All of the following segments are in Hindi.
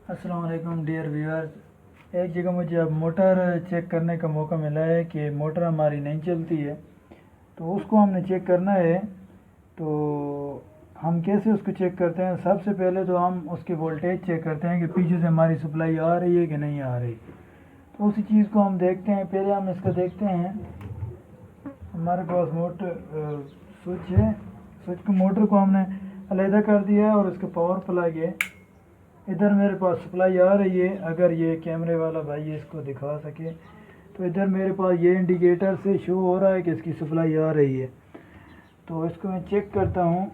अस्सलाम वालेकुम डियर व्यूअर्स। एक जगह मुझे अब मोटर चेक करने का मौका मिला है कि मोटर हमारी नहीं चलती है, तो उसको हमने चेक करना है। तो हम कैसे उसको चेक करते हैं? सबसे पहले तो हम उसकी वोल्टेज चेक करते हैं कि पीछे से हमारी सप्लाई आ रही है कि नहीं आ रही। तो उसी चीज़ को हम देखते हैं। पहले हम इसका देखते हैं, हमारे पास मोटर स्विच है। स्विच को मोटर को हमने अलहदा कर दिया है और इसका पावर प्लग है। इधर मेरे पास सप्लाई आ रही है। अगर ये कैमरे वाला भाई इसको दिखा सके तो इधर मेरे पास ये इंडिकेटर से शो हो रहा है कि इसकी सप्लाई आ रही है। तो इसको मैं चेक करता हूँ।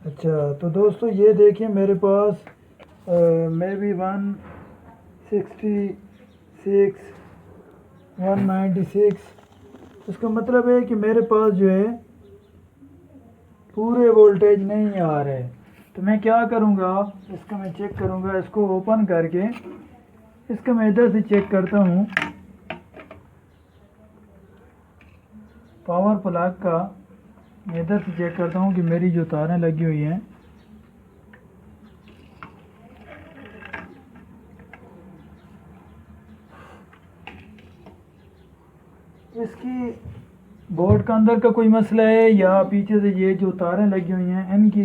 अच्छा, तो दोस्तों ये देखिए मेरे पास मे बी 166 196। इसका मतलब है कि मेरे पास जो है पूरे वोल्टेज नहीं आ रहे। तो मैं क्या करूँगा, इसका मैं चेक करूँगा। इसको ओपन करके इसका मैं इधर से चेक करता हूँ, पावर प्लग का मैं इधर से चेक करता हूँ कि मेरी जो तारें लगी हुई हैं इसकी बोर्ड का अंदर का कोई मसला है या पीछे से ये जो तारें लगी हुई हैं इनकी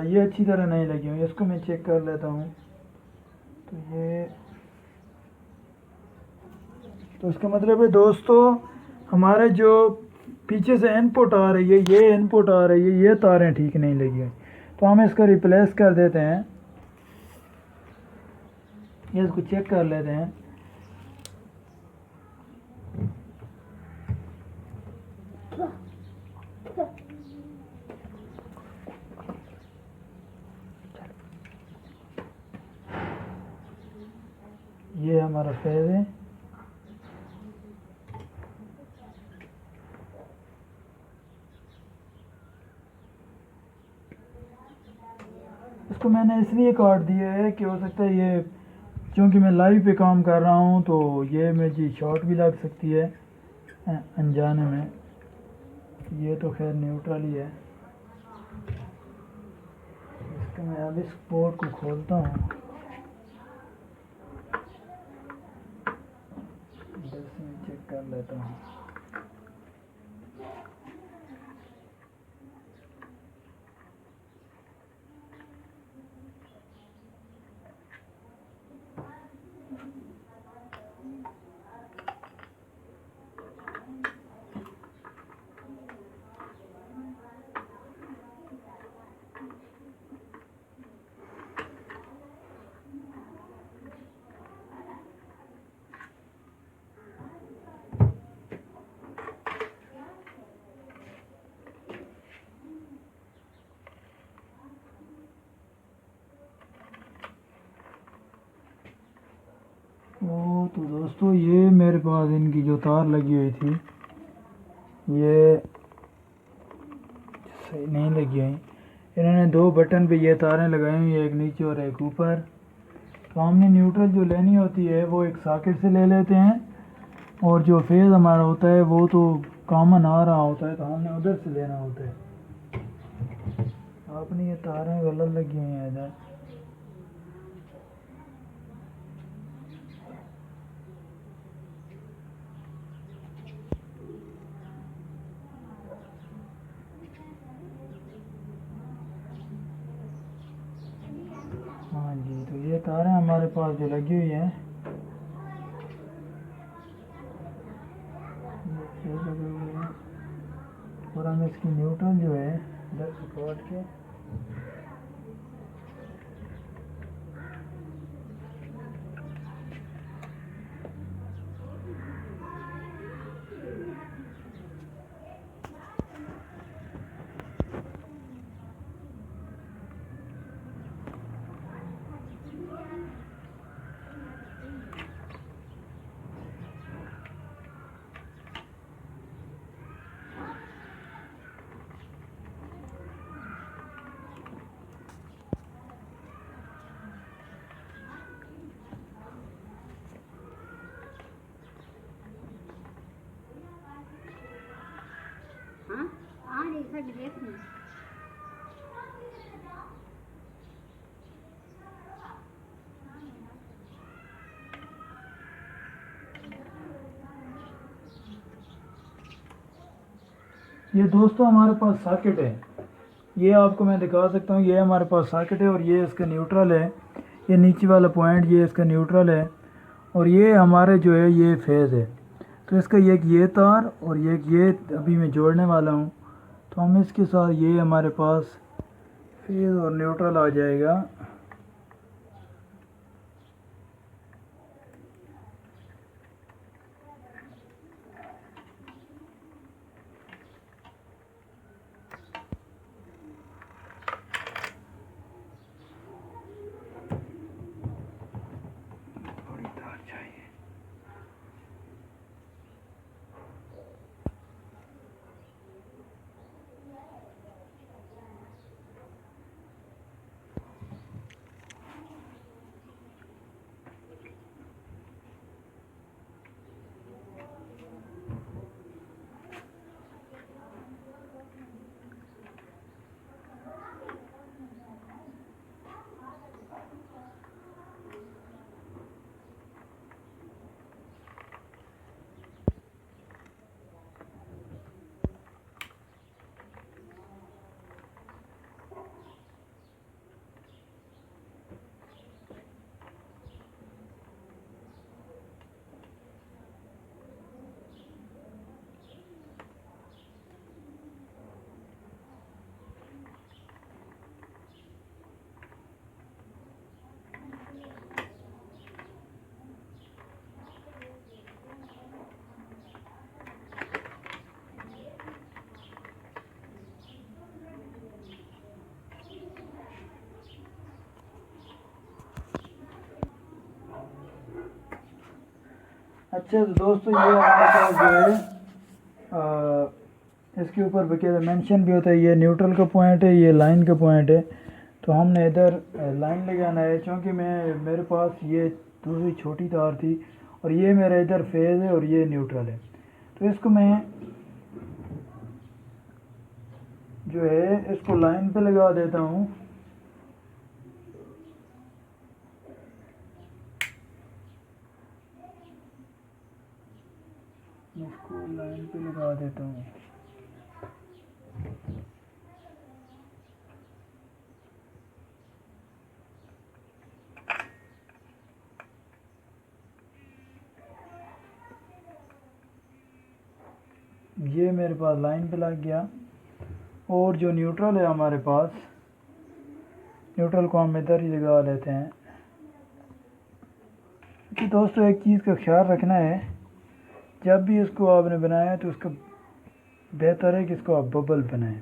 ये अच्छी तरह नहीं लगी हुई। इसको मैं चेक कर लेता हूँ। तो ये, तो इसका मतलब है दोस्तों, हमारे जो पीछे से इनपुट आ रही है, ये इनपुट आ रही है, ये तारें ठीक नहीं लगी हुई। तो हम इसको रिप्लेस कर देते हैं। ये इसको चेक कर लेते हैं। ये हमारा फेज है। इसको मैंने इसलिए काट दिया है कि हो सकता है ये, क्योंकि मैं लाइव पे काम कर रहा हूँ तो ये मुझे शॉर्ट भी लग सकती है अनजाने में। ये तो खैर न्यूट्रल ही है। इसको मैं अब इस बोर्ड को खोलता हूँ, इधर से मैं चेक कर लेता हूँ। तो दोस्तों ये मेरे पास इनकी जो तार लगी हुई थी ये सही नहीं लगी हुई। इन्होंने दो बटन पे ये तारें लगाई हुई है, एक नीचे और एक ऊपर। तो हमने न्यूट्रल जो लेनी होती है वो एक सॉकेट से ले लेते हैं, और जो फेज़ हमारा होता है वो तो कॉमन आ रहा होता है तो हमने उधर से लेना होता है। आपने ये तारें गलत लगी हुई हैं इधर। हाँ जी, तो ये तारें हमारे पास जो लगी हुई हैं ये लगी हुई हैं, और हम इसकी न्यूट्रल जो है इधर से काट के ये दोस्तों हमारे पास सॉकेट है, ये आपको मैं दिखा सकता हूँ। ये हमारे पास सॉकेट है और ये इसका न्यूट्रल है। ये नीचे वाला पॉइंट ये इसका न्यूट्रल है और ये हमारे जो है ये फेज़ है। तो इसका ये तार और ये अभी मैं जोड़ने वाला हूँ। तो हम इसके साथ ये हमारे पास फेज़ और न्यूट्रल आ जाएगा। अच्छा तो दोस्तों ये हमारे पास जो है इसके ऊपर बकायदा मेंशन भी होता है, ये न्यूट्रल का पॉइंट है, ये लाइन का पॉइंट है। तो हमने इधर लाइन लगाना है, क्योंकि मेरे पास ये दूसरी छोटी तार थी और ये मेरा इधर फेज़ है और ये न्यूट्रल है। तो इसको मैं जो है इसको लाइन पे लगा देता हूँ। इसको लाइन पे लगा देता हूँ। ये मेरे पास लाइन पे लग गया। और जो न्यूट्रल है हमारे पास, न्यूट्रल को हम इधर ही लगा लेते हैं। कि दोस्तों एक चीज़ का ख्याल रखना है, जब भी इसको आपने बनाया तो उसका बेहतर है कि इसको आप बबल बनाएं।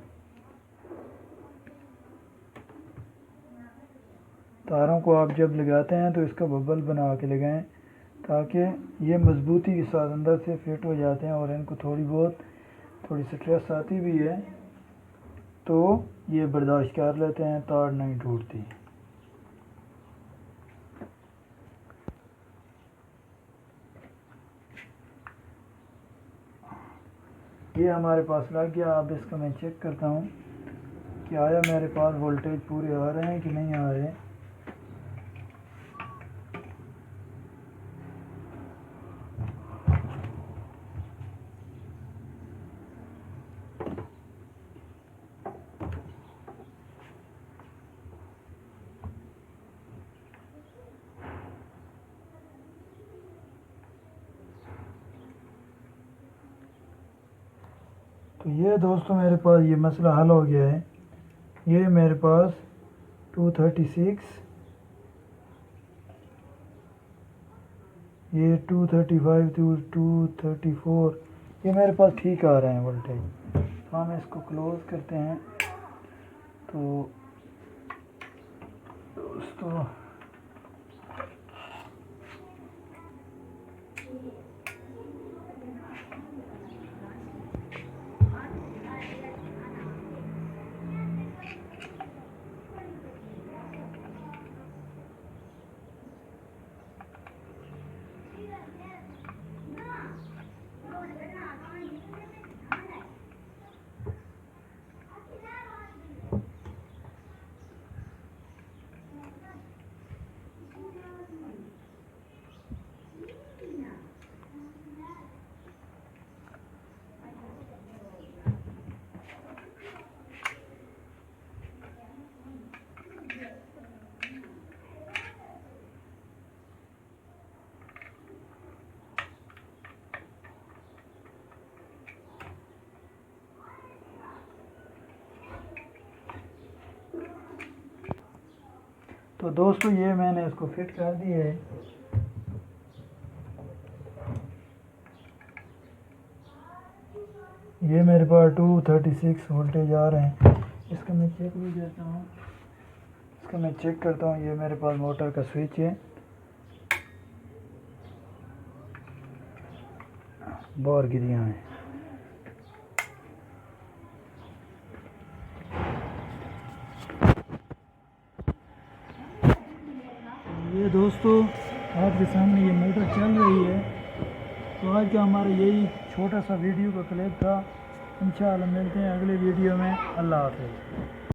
तारों को आप जब लगाते हैं तो इसका बबल बना के लगाएं, ताकि ये मजबूती के साथ अंदर से फिट हो जाते हैं और इनको थोड़ी स्ट्रेस आती भी है तो ये बर्दाश्त कर लेते हैं, तार नहीं टूटती। ये हमारे पास लग गया। अब इसका मैं चेक करता हूँ कि आया मेरे पास वोल्टेज पूरे आ रहे हैं कि नहीं आ रहे। तो ये दोस्तों मेरे पास ये मसला हल हो गया है। ये मेरे पास 236, ये 235 234 ये मेरे पास ठीक आ रहे हैं वोल्टेज। तो हम इसको क्लोज़ करते हैं। तो दोस्तों तो दोस्तों ये मैंने इसको फिट कर दिया है। ये मेरे पास 236 वोल्टेज आ रहे हैं। इसका मैं चेक भी करता हूँ, इसका मैं चेक करता हूँ। ये मेरे पास मोटर का स्विच है, बोर गिरियाँ हैं। ये दोस्तों आपके सामने ये मोटर चल रही है। तो आज का हमारा यही छोटा सा वीडियो का क्लिप था। इंशाअल्लाह मिलते हैं अगले वीडियो में। अल्लाह हाफ़िज़।